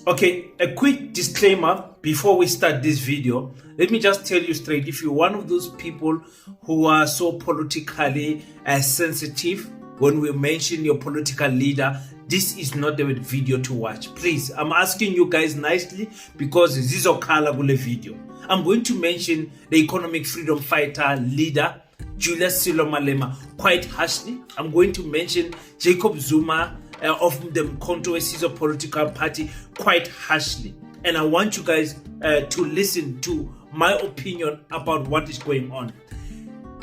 Okay, a quick disclaimer before we start this video. Let me just tell you straight, if you're one of those people who are so politically sensitive when we mention your political leader, this is not the video to watch. Please, I'm asking you guys nicely because this is a color video. I'm going to mention the economic freedom fighter leader, Julius Malema, quite harshly. I'm going to mention Jacob Zuma of the controversies of political party quite harshly. And I want you guys to listen to my opinion about what is going on.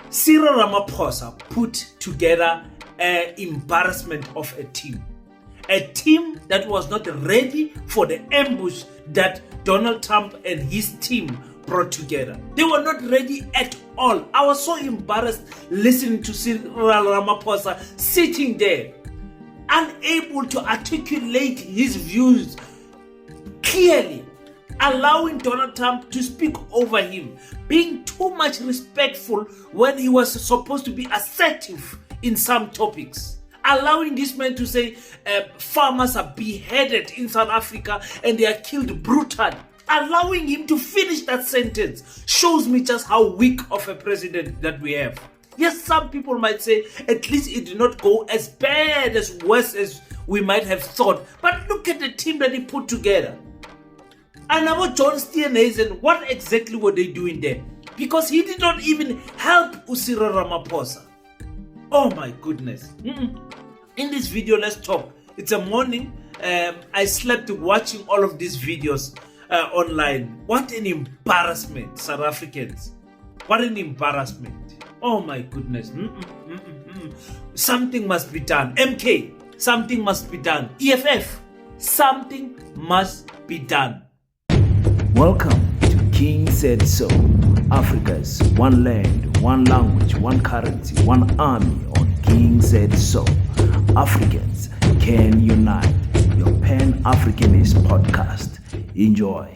Cyril Ramaphosa put together an embarrassment of a team that was not ready for the ambush that Donald Trump and his team brought together. They were not ready at all. I was so embarrassed listening to Cyril Ramaphosa sitting there, unable to articulate his views clearly, allowing Donald Trump to speak over him, being too much respectful when he was supposed to be assertive in some topics, allowing this man to say farmers are beheaded in South Africa and they are killed brutally. Allowing him to finish that sentence shows me just how weak of a president that we have. Yes, some people might say at least it did not go as bad, as worse as we might have thought. But look at the team that he put together. And about John Steenhuisen, what exactly were they doing there? Because he did not even help Cyril Ramaphosa. Oh my goodness. In this video, let's talk. It's a morning. I slept watching all of these videos online. What an embarrassment, South Africans. What an embarrassment. Oh my goodness. Something must be done. MK, something must be done. EFF, something must be done. Welcome to King Said So, Africa's one land, one language, one currency, one army on King Said So. Africans can unite. Your Pan-Africanist podcast. Enjoy.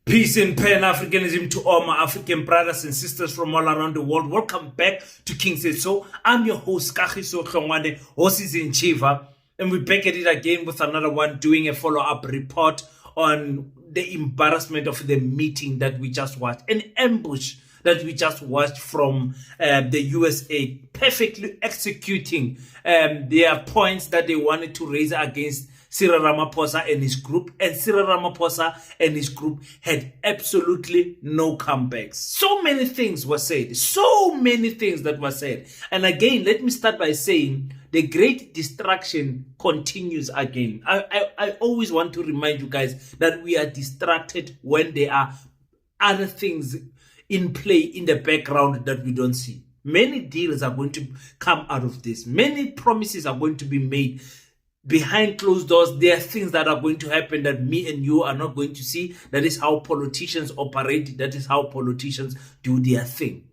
Peace and Pan-Africanism to all my African brothers and sisters from all around the world. Welcome back to King Said So. I'm your host, Kagiso Hlongwane, host is in Chiva, and we're back at it again with another one, doing a follow-up report on the embarrassment of the meeting that we just watched, an ambush that we just watched from the USA, perfectly executing their points that they wanted to raise against Cyril Ramaphosa and his group. And Cyril Ramaphosa and his group had absolutely no comebacks. So many things were said. So many things that were said. And again, let me start by saying the great distraction continues again. I always want to remind you guys that we are distracted when there are other things in play in the background that we don't see. Many deals are going to come out of this. Many promises are going to be made. Behind closed doors, there are things that are going to happen that me and you are not going to see. That is how politicians operate. That is how politicians do their thing.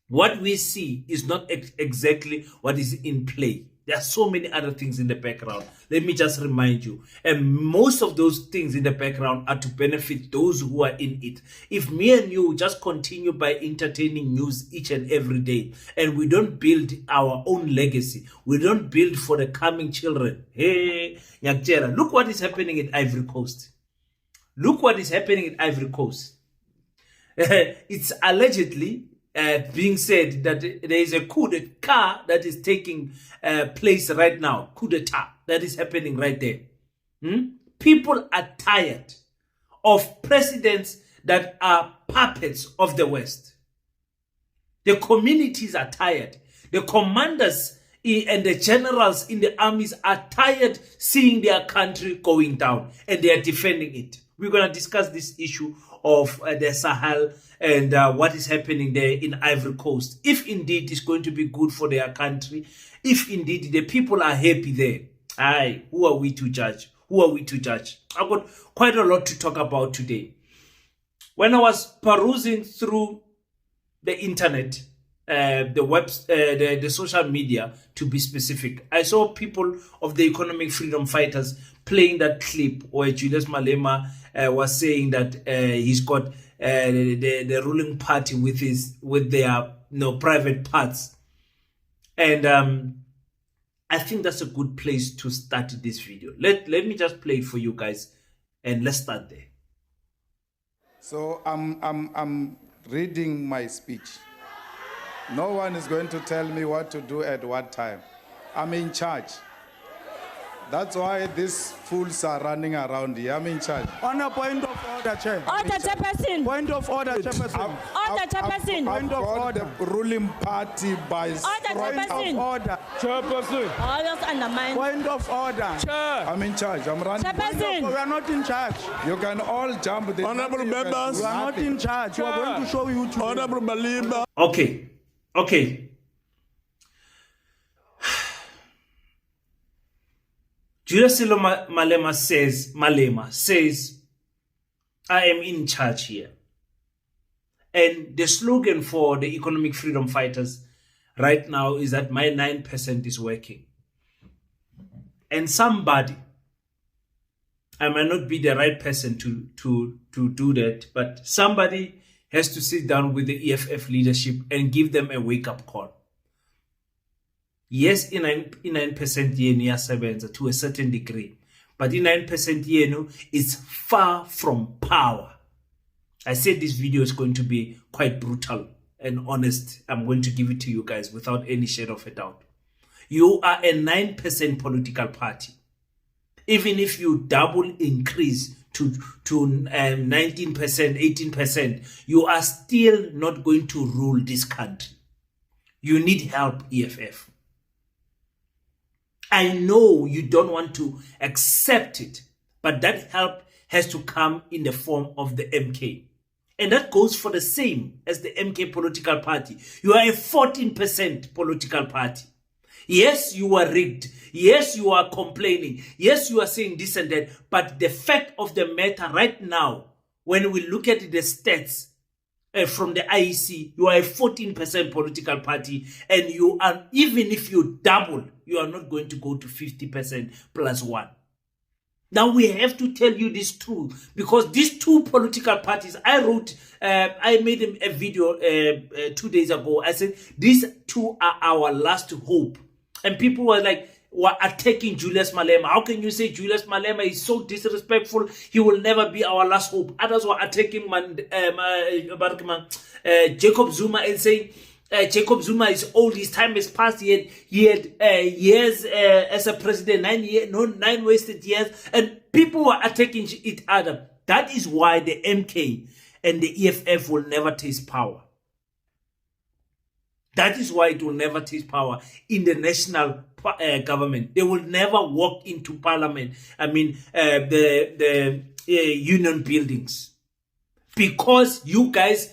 What we see is not exactly what is in play. There are so many other things in the background. Let me just remind you. And most of those things in the background are to benefit those who are in it. If me and you just continue by entertaining news each and every day, and we don't build our own legacy, we don't build for the coming children. Hey, Nyakjera, look what is happening at Ivory Coast. Look what is happening at Ivory Coast. It's allegedly being said that there is a coup d'etat that is taking place right now. Coup d'etat that is happening right there. People are tired of presidents that are puppets of the West. The communities are tired. The commanders and the generals in the armies are tired seeing their country going down, and they are defending it. We're going to discuss this issue of the Sahel and what is happening there in Ivory Coast. If indeed it's going to be good for their country, if indeed the people are happy there, aye, who are we to judge? Who are we to judge? I've got quite a lot to talk about today. When I was perusing through the internet, the social media to be specific, I saw people of the economic freedom fighters playing that clip where Julius Malema was saying that he's got the ruling party with their private parts, and I think that's a good place to start this video. Let me just play it for you guys, and let's start there. So I'm reading my speech. No one is going to tell me what to do at what time. I'm in charge. That's why these fools are running around here. I'm in charge. On a point of order, Chair. Order, Chairperson. Point of order, Chairperson. Order, Chairperson. I've got the ruling party by Order, straight Chairperson. up. Order. Chairperson. All those undermine. Point of order. Chair. I'm in charge. I'm running. We Chairperson. are not in charge. You can all jump. There's Honorable nothing you can members. do. We are not in charge. We are going to show you today. Honorable Malema. Okay. Julius Malema says, I am in charge here. And the slogan for the economic freedom fighters right now is that my 9% is working. And somebody, I might not be the right person to do that, but somebody has to sit down with the EFF leadership and give them a wake-up call. Yes, in 9% yenu to a certain degree, but in 9% yenu is far from power. I said this video is going to be quite brutal and honest. I'm going to give it to you guys without any shade of a doubt. You are a 9% political party. Even if you double increase to 19%, 18%, you are still not going to rule this country. You need help, EFF. I know you don't want to accept it, but that help has to come in the form of the MK. And that goes for the same as the MK political party. You are a 14% political party. Yes, you are rigged. Yes, you are complaining. Yes, you are saying this and that. But the fact of the matter right now, when we look at the stats from the IEC, you are a 14% political party. And you are, even if you double, you are not going to go to 50% plus one. Now we have to tell you this truth, because these two political parties, I made a video 2 days ago. I said, these two are our last hope. And people were like, were attacking Julius Malema. How can you say Julius Malema is so disrespectful? He will never be our last hope. Others were attacking Jacob Zuma and saying, Jacob Zuma is old, his time has passed, he had years as a president, 9 wasted years, and people were attacking each other. That is why the MK and the EFF will never taste power. That is why it will never taste power in the national government. They will never walk into parliament, the union buildings. Because you guys,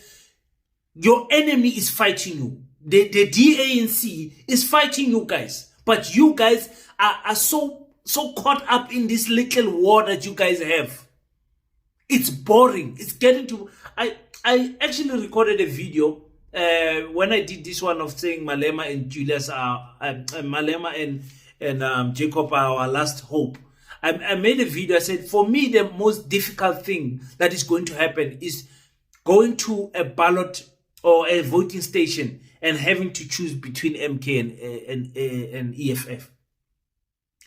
your enemy is fighting you. The DANC is fighting you guys. But you guys are so caught up in this little war that you guys have. It's boring. It's getting to... I actually recorded a video when I did this one of saying Malema and Julius are... Malema and Jacob are our last hope. I made a video. I said, for me, the most difficult thing that is going to happen is going to a ballot or a voting station and having to choose between MK and EFF.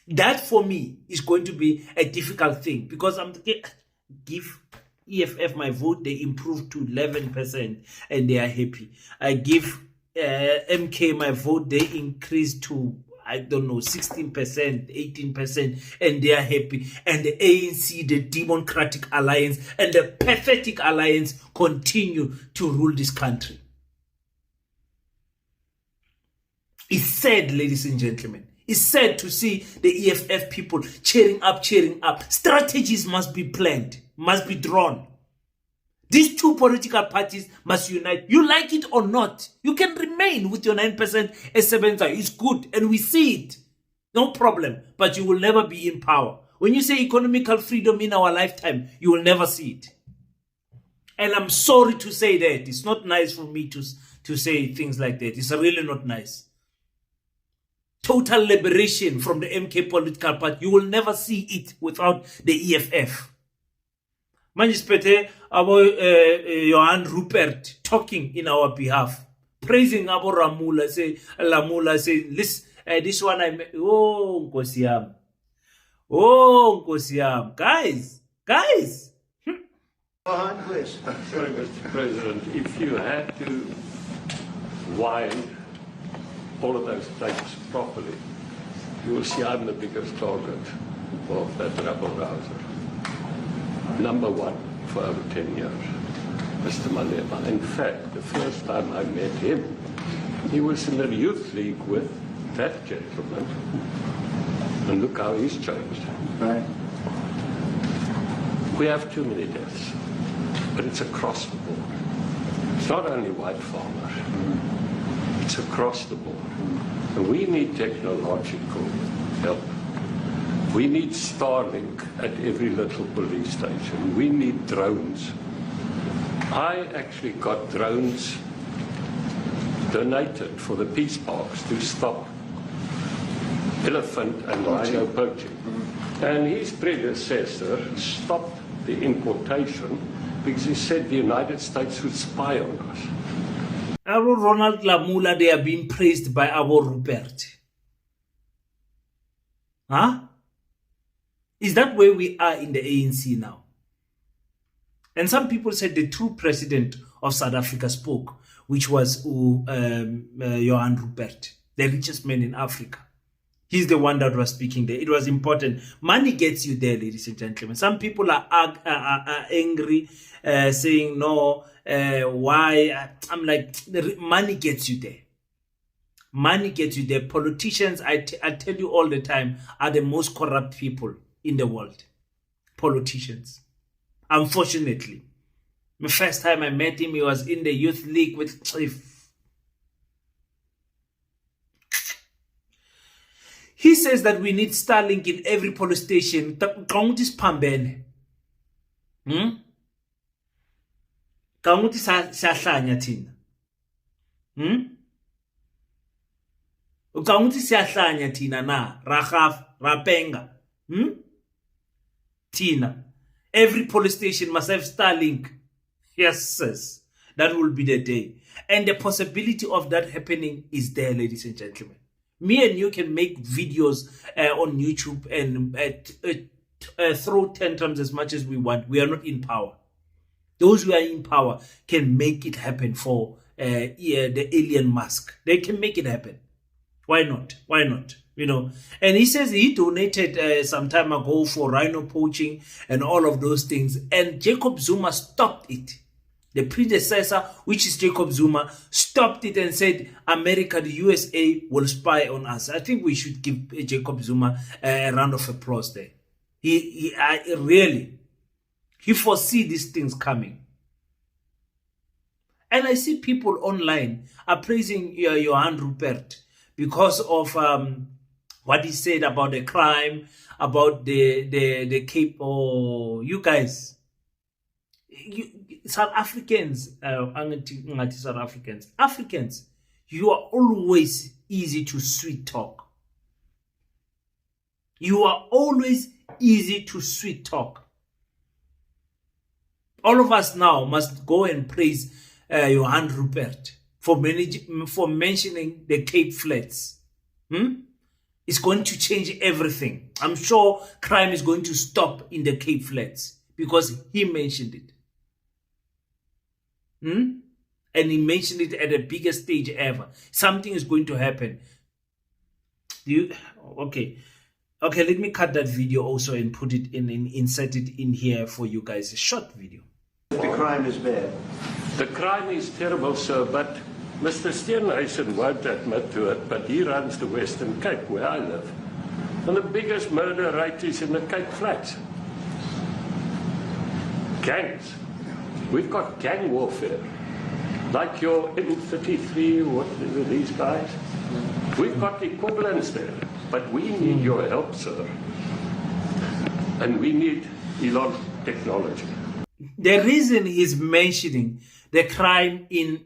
That for me is going to be a difficult thing, because I'm give EFF my vote, they improved to 11% and they are happy. I give MK my vote, they increased to, I don't know, 16%, 18%, and they are happy. And the ANC, the Democratic Alliance, and the pathetic alliance continue to rule this country. It's sad, ladies and gentlemen. It's sad to see the EFF people cheering up. Strategies must be planned, must be drawn. These two political parties must unite. You like it or not, you can remain with your 9% S7. It's good, and we see it. No problem. But you will never be in power. When you say economical freedom in our lifetime, you will never see it. And I'm sorry to say that. It's not nice for me to say things like that. It's really not nice. Total liberation from the MK political party. You will never see it without the EFF. Manjispete Johan Rupert talking in our behalf, praising Lamula, say this one I met. Oh, Nkosi yami. Oh, Nkosi yami. Guys. Sorry, Mr. President, if you had to wind all of those tapes properly, you will see I'm the biggest target of that rabble-rouser. Number one for over 10 years, Mr. Malema. In fact, the first time I met him, he was in the youth league with that gentleman. And look how he's changed. Right. We have too many deaths, but it's across the board. It's not only white farmers, it's across the board. And we need technological help. We need Starlink at every little police station. We need drones. I actually got drones donated for the peace parks to stop elephant and rhino poaching. And his predecessor stopped the importation because he said the United States would spy on us. Our Ronald Lamula, they are being praised by our Rupert. Huh? Is that where we are in the ANC now? And some people said the true president of South Africa spoke, which was Johan Rupert, the richest man in Africa. He's the one that was speaking there. It was important. Money gets you there, ladies and gentlemen. Some people are angry, saying, no, why? I'm like, money gets you there. Money gets you there. Politicians, I tell you all the time, are the most corrupt people in the world. Politicians. Unfortunately. The first time I met him, he was in the youth league with Cliff. He says that we need Starlink in every police station. Kaunti Spambene. Kaunti siyahlanya thina. Kaunti siyahlanya thina na. Rahaf, Rapenga. Tina. Every police station must have Starlink. Yes, sis. That will be the day. And the possibility of that happening is there, ladies and gentlemen. Me and you can make videos on YouTube and throw tantrums as much as we want. We are not in power. Those who are in power can make it happen for the alien mask. They can make it happen. Why not? Why not? You know, and he says he donated some time ago for rhino poaching and all of those things. And Jacob Zuma stopped it. The predecessor, which is Jacob Zuma, stopped it and said, America, the USA will spy on us. I think we should give Jacob Zuma a round of applause there. He foresee these things coming. And I see people online are praising Johan Rupert because of what he said about the crime, about the Cape. Oh, you guys, South Africans, Africans, you are always easy to sweet talk. You are always easy to sweet talk. All of us now must go and praise Johan Rupert for mentioning the Cape Flats. It's going to change everything. I'm sure crime is going to stop in the Cape Flats because he mentioned it. And he mentioned it at the biggest stage ever. Something is going to happen. Okay, let me cut that video also and put it insert it in here for you guys. A short video. The crime is bad. The crime is terrible, sir, but Mr. Steenhuisen won't admit to it, but he runs the Western Cape, where I live. And the biggest murder rate is in the Cape Flats. Gangs. We've got gang warfare. Like your M33, what are these guys? We've got equivalents there. But we need your help, sir. And we need Elon technology. The reason he's mentioning the crime in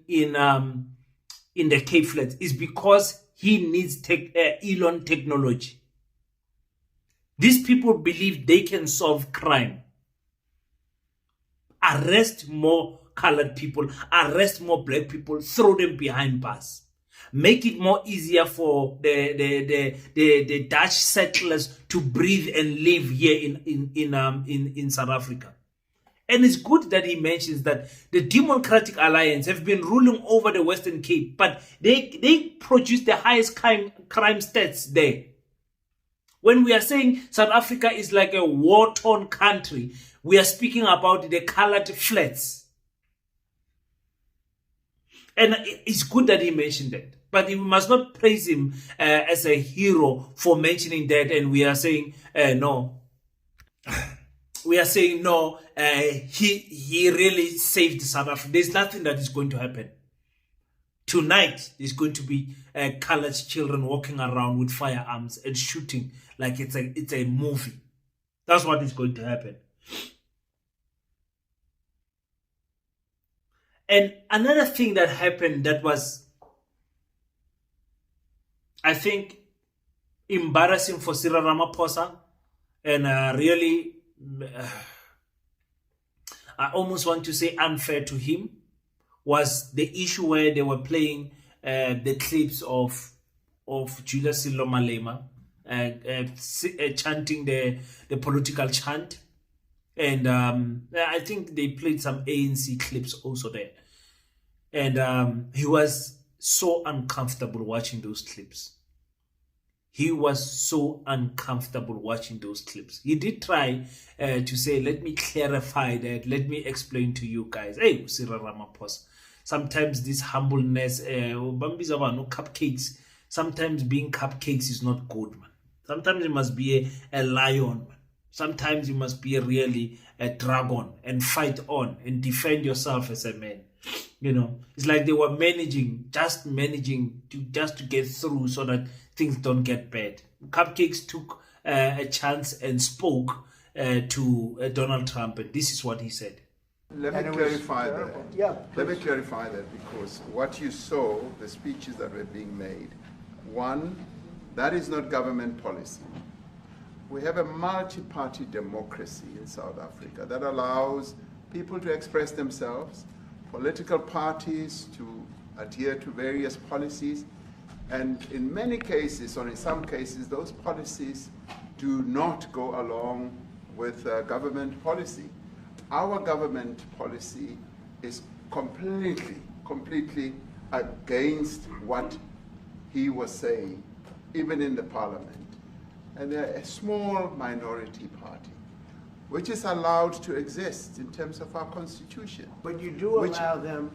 the Cape Flats is because he needs Elon technology. These people believe they can solve crime. Arrest more colored people, arrest more black people, throw them behind bars. make it more easier for the Dutch settlers to breathe and live here in South Africa. And it's good that he mentions that the Democratic Alliance have been ruling over the Western Cape, but they produce the highest crime stats there. When we are saying South Africa is like a war-torn country, we are speaking about the colored flats. And it's good that he mentioned that. But we must not praise him as a hero for mentioning that. And we are saying, no. We are saying, no, he really saved South Africa. There's nothing that is going to happen. Tonight, there's going to be colored children walking around with firearms and shooting like it's a movie. That's what is going to happen. And another thing that happened that was, I think, embarrassing for Cyril Ramaphosa, and really, I almost want to say unfair to him, was the issue where they were playing the clips of Julius Malema chanting the political chant. And I think they played some ANC clips also there. And he was so uncomfortable watching those clips. He was so uncomfortable watching those clips. He did try to say, let me clarify that. Let me explain to you guys. Hey, Cyril Ramaphosa. Sometimes this humbleness, cupcakes. Sometimes being cupcakes is not good, man. Sometimes you must be a lion, man. Sometimes you must be really a dragon and fight on and defend yourself as a man. You know, it's like they were just managing to get through so that things don't get bad. Cupcakes took a chance and spoke to Donald Trump, and this is what he said. Let me clarify that. Yeah, Let me clarify that, because what you saw, the speeches that were being made, one, that is not government policy. We have a multi-party democracy in South Africa that allows people to express themselves, political parties to adhere to various policies, and in many cases, or in some cases, those policies do not go along with government policy. Our government policy is completely against what he was saying, even in the parliament. And they're a small minority party, which is allowed to exist in terms of our constitution. But you do allow them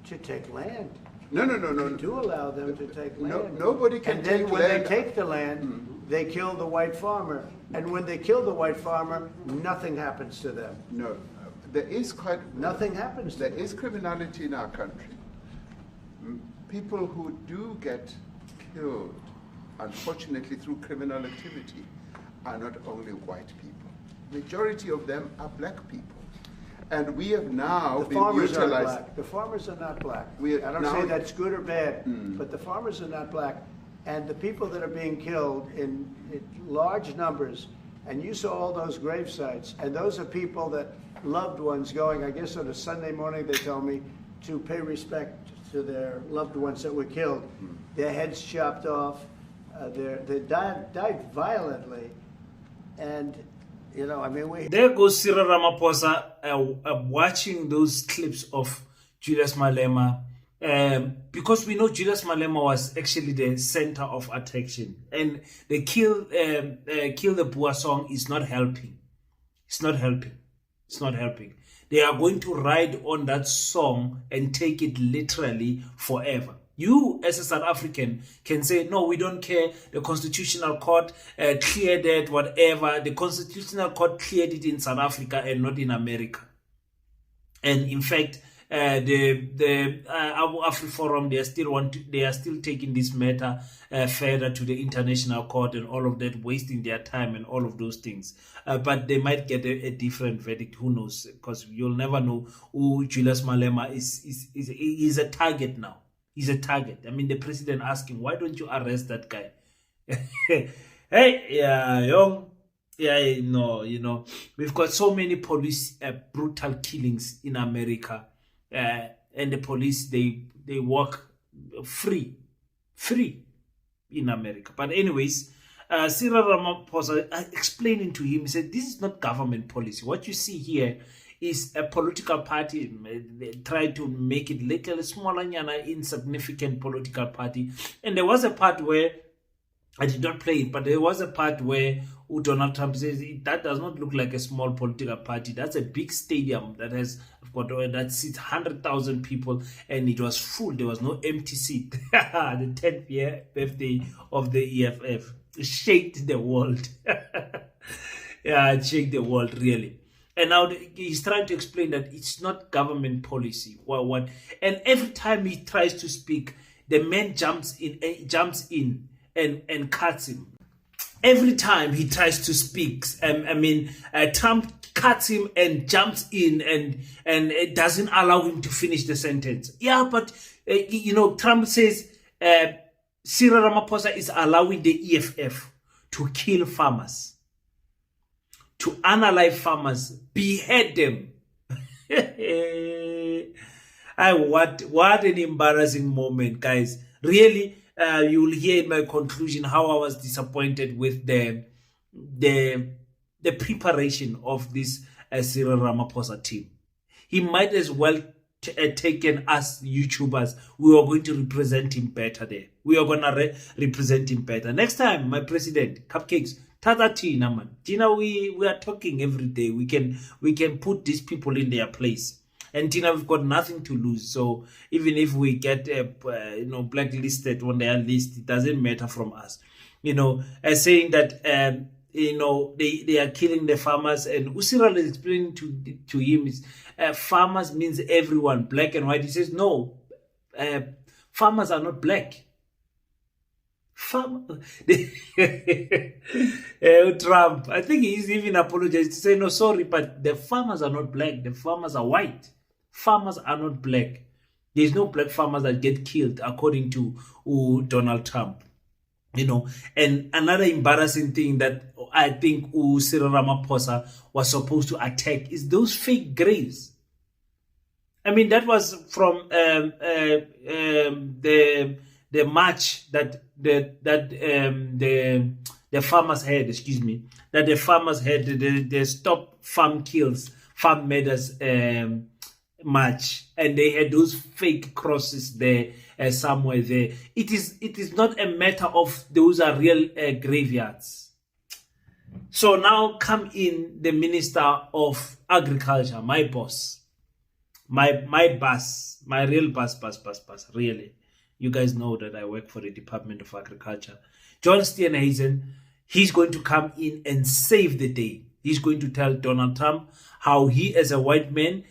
to take land. No. You do allow them to take land. Nobody can take land. And then when they take the land, they kill the white farmer. And when they kill the white farmer, nothing happens to them. No, there is Nothing happens to them. There is criminality in our country. People who do get killed, unfortunately, through criminal activity, are not only white people. Majority of them are black people. And we have now The farmers are utilized. black. The farmers are not black. We I don't now- say that's good or bad, but the farmers are not black. And the people that are being killed in large numbers, and you saw all those grave sites, and those are people that loved ones going, I guess on a Sunday morning, they told me, to pay respect to their loved ones that were killed. Their heads chopped off, they died violently. And, you know, I mean, There goes Cyril Ramaphosa watching those clips of Julius Malema, because we know Julius Malema was actually the center of attraction, and the kill the Boer song is not helping. It's not helping. They are going to ride on that song and take it literally forever. You, as a South African, can say, no, we don't care. The Constitutional Court cleared it, whatever. The Constitutional Court cleared it in South Africa and not in America. And in fact, the Abu Afri Forum, they are still taking this matter further to the International Court and all of that, wasting their time and all of those things. But they might get a different verdict. Who knows? Because you'll never know who Julius Malema is a target now. He's a target. I mean, the president asking, why don't you arrest that guy? Hey, yeah, young. Yeah, no, you know, we've got so many police brutal killings in America, and the police they work free. free in America. But anyways, Cyril Ramaphosa explaining to him, he said, this is not government policy. What you see here is a political party. They tried to make it little smaller, insignificant political party. And there was a part where, I did not play it, but there was a part where Donald Trump says, that does not look like a small political party. That's a big stadium that seats 100,000 people, and it was full. There was no empty seat. The 10th year birthday of the EFF. Shaked the world. Yeah, it shaked the world, really. And now he's trying to explain that it's not government policy. What? And every time he tries to speak, the man jumps in and cuts him. Every time he tries to speak, Trump cuts him and jumps in and it doesn't allow him to finish the sentence. Yeah, but Trump says Cyril Ramaphosa is allowing the EFF to kill farmers, to unalive farmers, behead them. What an embarrassing moment, guys. Really, you will hear in my conclusion how I was disappointed with the preparation of this Cyril Ramaphosa team. He might as well taken us YouTubers. We are going to represent him better there. We are going to represent him better. Next time, my president, cupcakes, Tata Tina, man. Tina, we are talking every day. We can put these people in their place. And Tina, we've got nothing to lose. So even if we get blacklisted on their list, it doesn't matter from us. Saying that they are killing the farmers, and Cyril is explaining to him is farmers means everyone, black and white. He says no, farmers are not black. Trump, I think he's even apologized to say no, sorry, but the farmers are not black. The farmers are white. Farmers are not black. There's no black farmers that get killed, according to Donald Trump. And another embarrassing thing that I think Cyril Ramaphosa was supposed to attack is those fake graves. I mean, that was from the march that the farmers had. Excuse me, that the farmers had the Stop Farm Kills, Farm Murders march, and they had those fake crosses there. Somewhere there. It is not a matter of those are real graveyards. So now come in the Minister of Agriculture, my boss, my boss, my real boss, really. You guys know that I work for the Department of Agriculture. John Steenhuisen, he's going to come in and save the day. He's going to tell Donald Trump how he, as a white man,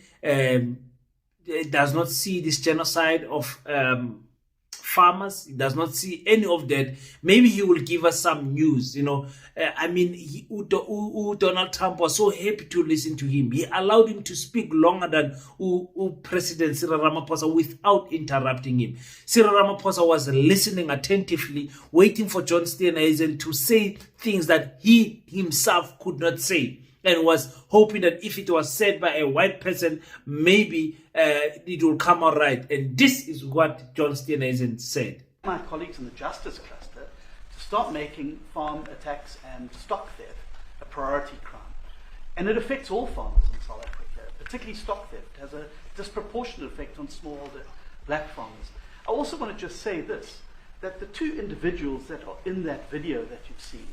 does not see this genocide of farmers. He does not see any of that. Maybe he will give us some news. Donald Trump was so happy to listen to him. He allowed him to speak longer than President Cyril Ramaphosa without interrupting him. Cyril Ramaphosa was listening attentively, waiting for John Steenhuisen to say things that he himself could not say, and was hoping that if it was said by a white person, maybe it will come out right. And this is what John Steenhuisen said. My colleagues in the justice cluster to start making farm attacks and stock theft a priority crime. And it affects all farmers in South Africa, particularly stock theft. It has a disproportionate effect on smallholder black farmers. I also want to just say this, that the two individuals that are in that video that you've seen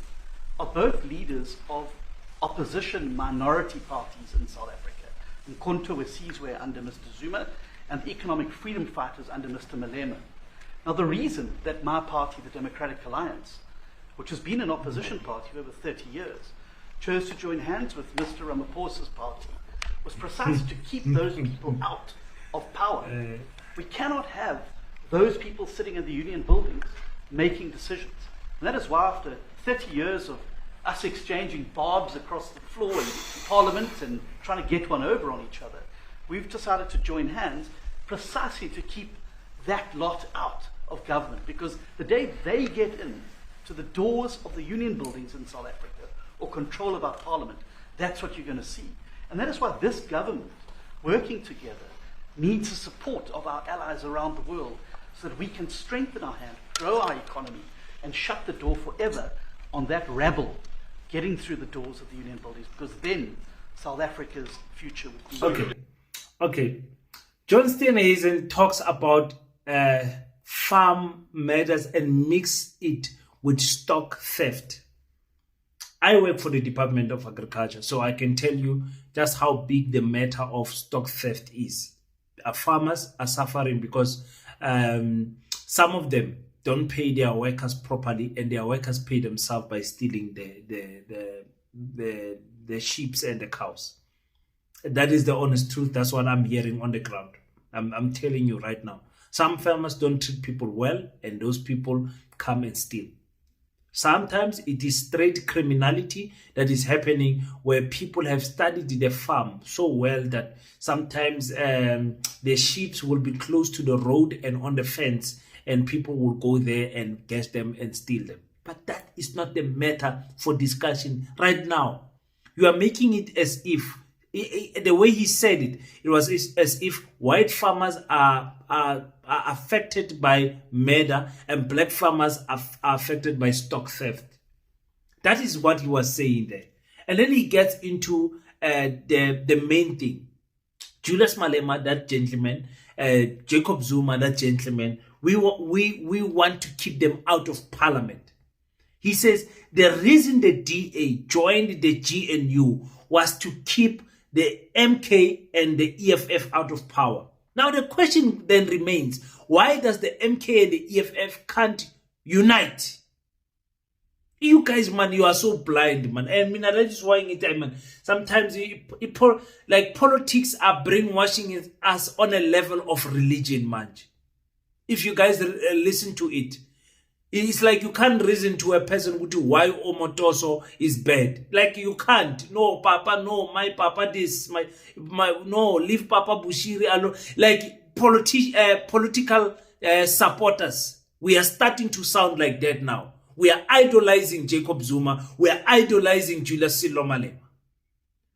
are both leaders of opposition minority parties in South Africa. Mkhonto Wesizwe under Mr. Zuma, and the economic freedom fighters under Mr. Malema. Now, the reason that my party, the Democratic Alliance, which has been an opposition party for over 30 years, chose to join hands with Mr. Ramaphosa's party was precisely to keep those people out of power. We cannot have those people sitting in the union buildings making decisions. And that is why after 30 years of us exchanging barbs across the floor in Parliament and trying to get one over on each other, we've decided to join hands precisely to keep that lot out of government. Because the day they get in to the doors of the union buildings in South Africa or control of our Parliament, that's what you're going to see. And that is why this government, working together, needs the support of our allies around the world so that we can strengthen our hand, grow our economy, and shut the door forever on that rabble getting through the doors of the union buildings, because then South Africa's future would be... Okay. John Steenhuisen talks about farm matters and mix it with stock theft. I work for the Department of Agriculture, so I can tell you just how big the matter of stock theft is. Farmers are suffering because some of them don't pay their workers properly, and their workers pay themselves by stealing the sheep and the cows. That is the honest truth. That's what I'm hearing on the ground. I'm telling you right now. Some farmers don't treat people well, and those people come and steal. Sometimes it is straight criminality that is happening, where people have studied the farm so well that sometimes the sheep will be close to the road and on the fence, and people will go there and get them and steal them. But that is not the matter for discussion right now. You are making it as if, the way he said it, it was as if white farmers are affected by murder and black farmers are affected by stock theft. That is what he was saying there. And then he gets into the main thing. Julius Malema, that gentleman, Jacob Zuma, that gentleman, we want to keep them out of parliament. He says the reason the DA joined the GNU was to keep the MK and the EFF out of power. Now the question then remains, why does the MK and the EFF can't unite? You guys, man, you are so blind, man. I mean, that is why man. Sometimes like politics are brainwashing us on a level of religion, man. If you guys listen to it, it's like you can't reason to a person why Omotoso is bad. Like you can't. No, Papa, no, my Papa this, my no, leave Papa Bushiri alone. Like political supporters, we are starting to sound like that now. We are idolizing Jacob Zuma. We are idolizing Julius Malema.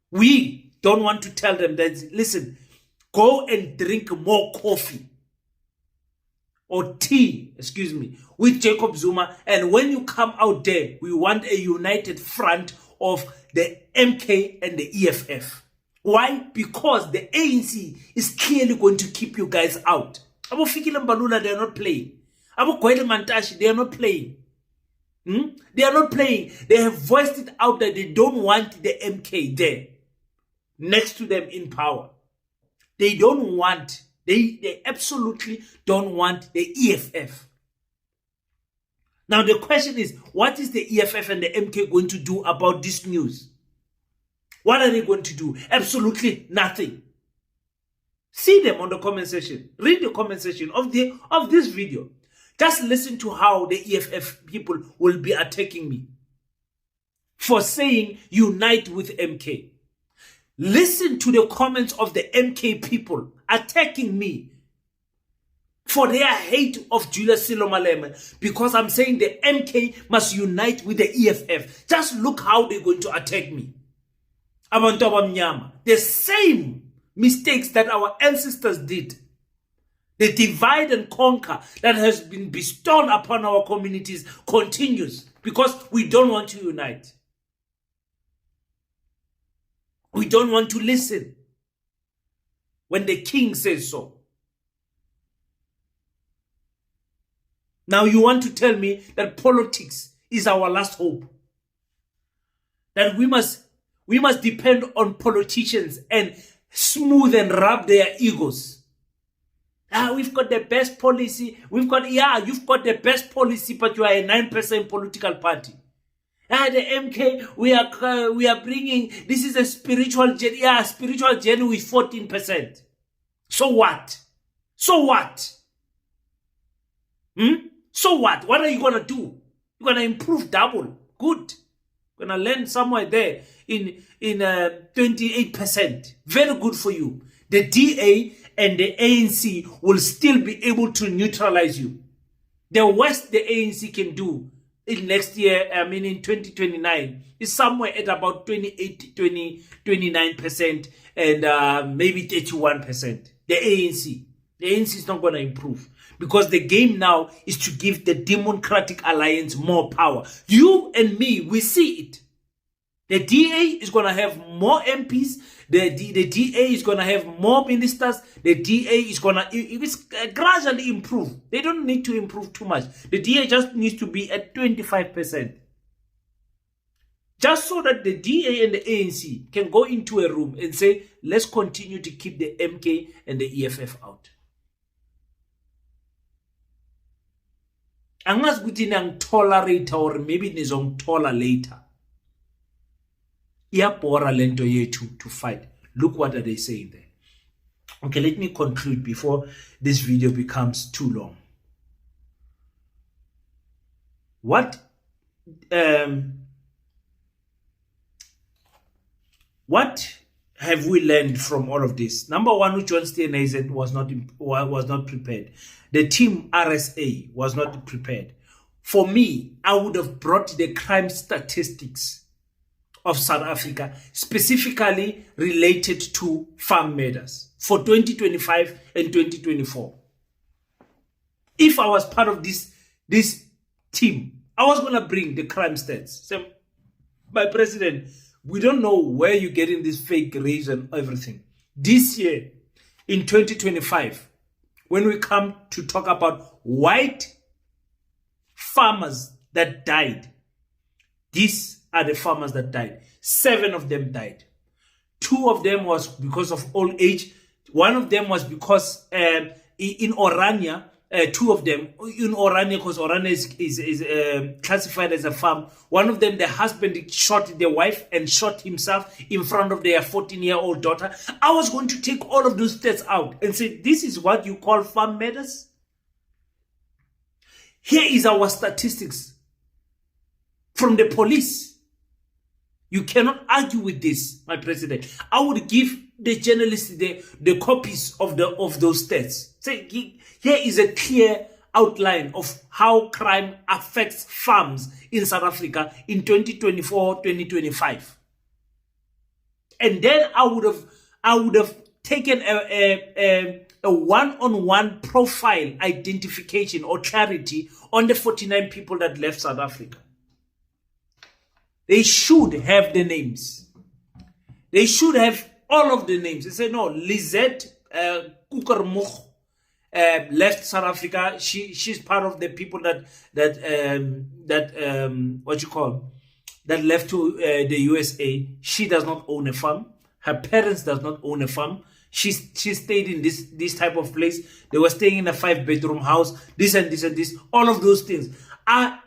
We don't want to tell them that, listen, go and drink more coffee or tea, with Jacob Zuma. And when you come out there, we want a united front of the MK and the EFF. Why? Because the ANC is clearly going to keep you guys out. Abo Fikile Mbalula, they are not playing. Abo Gwede Mantashe, they are not playing. They are not playing. They have voiced it out that they don't want the MK there, next to them in power. They don't want... They absolutely don't want the EFF. Now the question is, what is the EFF and the MK going to do about this news? What are they going to do? Absolutely nothing. See them on the comment section. Read the comment section of this video. Just listen to how the EFF people will be attacking me for saying unite with MK. Listen to the comments of the MK people attacking me for their hate of Julius Malema, because I'm saying the MK must unite with the EFF. Just look how they're going to attack me. The same mistakes that our ancestors did, the divide and conquer that has been bestowed upon our communities, continues because we don't want to unite. We don't want to listen when the king says so. Now you want to tell me that politics is our last hope? That we must depend on politicians and smooth and rub their egos. We've got the best policy. You've got the best policy, but you are a 9% political party. The MK, we are bringing, this is a spiritual journey, spiritual journey with 14%. So what? So what? So what? What are you going to do? You're going to improve double. Good. You're going to land somewhere there in 28%. Very good for you. The DA and the ANC will still be able to neutralize you. The worst the ANC can do in next year, in 2029, is somewhere at about 29%, and maybe 31%. The ANC. The ANC is not going to improve because the game now is to give the Democratic Alliance more power. You and me, we see it. The DA is going to have more MPs. The DA is going to have more ministers. The DA is going to gradually improve. They don't need to improve too much. The DA just needs to be at 25%. Just so that the DA and the ANC can go into a room and say, let's continue to keep the MK and the EFF out. Angas gutinang tolerate or maybe nizong toler later. Iapora lento yetu to fight. Look what are they saying there. Okay, let me conclude before this video becomes too long. What have we learned from all of this? Number one, John Steenhuisen was not prepared. The team RSA was not prepared. For me, I would have brought the crime statistics of South Africa, specifically related to farm murders for 2025 and 2024. If I was part of this team, I was going to bring the crime stats. So, my president, we don't know where you're getting this fake raise and everything. This year, in 2025, when we come to talk about white farmers that died, these are the farmers that died. 7 of them died. 2 of them was because of old age. 1 of them was because in Orania, 2 of them in Orania, because Orania is classified as a farm. 1 of them, the husband shot the wife and shot himself in front of their 14-year-old daughter. I was going to take all of those stats out and say, this is what you call farm murders? Here is our statistics from the police. You cannot argue with this, my president. I would give the journalists the copies of those stats. Say, here is a clear outline of how crime affects farms in South Africa in 2024-2025. And then I would have taken a one-on-one profile identification or clarity on the 49 people that left South Africa. They should have the names. They should have all of the names. They say, no, Lizette Kukermoeg left South Africa. She's part of the people that left to the USA. She does not own a farm. Her parents does not own a farm. She stayed in this type of place. They were staying in a 5-bedroom house. This and this and this. All of those things.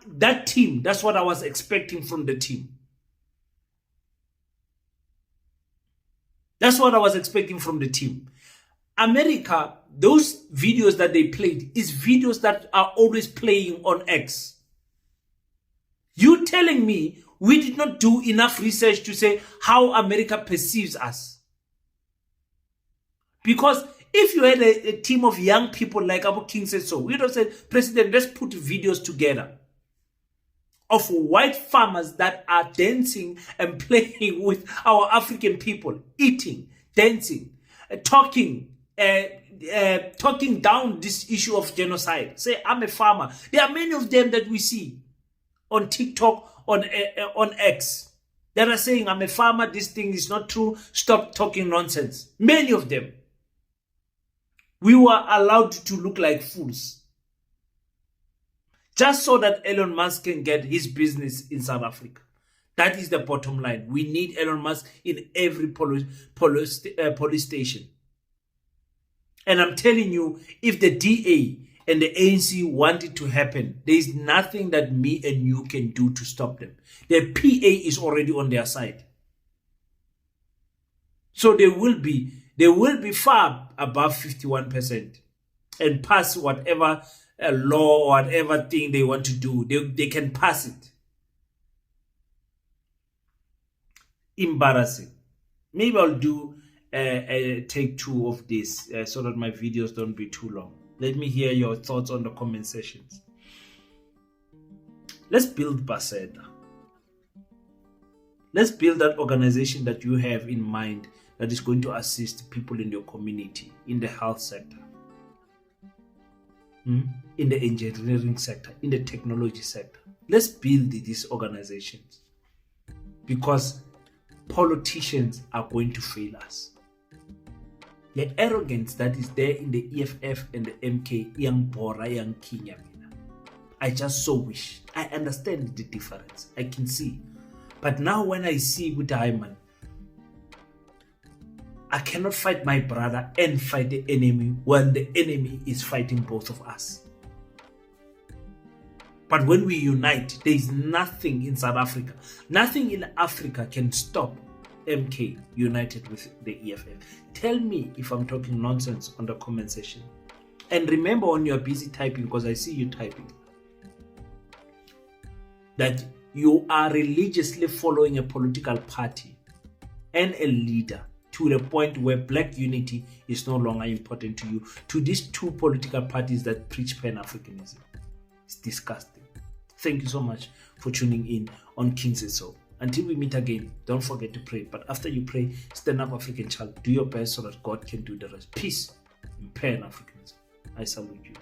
That team, that's what I was expecting from the team. That's what I was expecting from the team. America, those videos that they played is videos that are always playing on X. You telling me we did not do enough research to say how America perceives us? Because if you had a team of young people like Abu King said so, we would have said, President, let's put videos together of white farmers that are dancing and playing with our African people, eating, dancing, talking down this issue of genocide. Say, I'm a farmer. There are many of them that we see on TikTok, on X, that are saying, I'm a farmer, this thing is not true, stop talking nonsense. Many of them. We were allowed to look like fools. Just so that Elon Musk can get his business in South Africa. That is the bottom line. We need Elon Musk in every police station. And I'm telling you, if the DA and the ANC want it to happen, there is nothing that me and you can do to stop them. The PA is already on their side. So they will be far above 51% and pass whatever law or whatever thing they want to do. They can pass it. Embarrassing. Maybe I'll do a take 2 of this so that my videos don't be too long. Let me hear your thoughts on the comment sections. Let's build Baseta. Let's build that organization that you have in mind that is going to assist people in your community, in the health sector. in the engineering sector, in the technology sector. Let's build these organizations, because politicians are going to fail us. The arrogance that is there in the EFF and the MK, young Bora, young Kenya, I just so wish. I understand the difference. I can see. But now when I see with Hyman, I cannot fight my brother and fight the enemy when the enemy is fighting both of us. But when we unite, there is nothing in South Africa, nothing in Africa can stop MK united with the EFF. Tell me if I'm talking nonsense on the comment section. And remember, when you're busy typing, because I see you typing, that you are religiously following a political party and a leader to the point where black unity is no longer important to you, to these two political parties that preach Pan-Africanism. It's disgusting. Thank you so much for tuning in on King Said So. Until we meet again, don't forget to pray. But after you pray, stand up, African child. Do your best so that God can do the rest. Peace and Pan-Africanism. I salute you.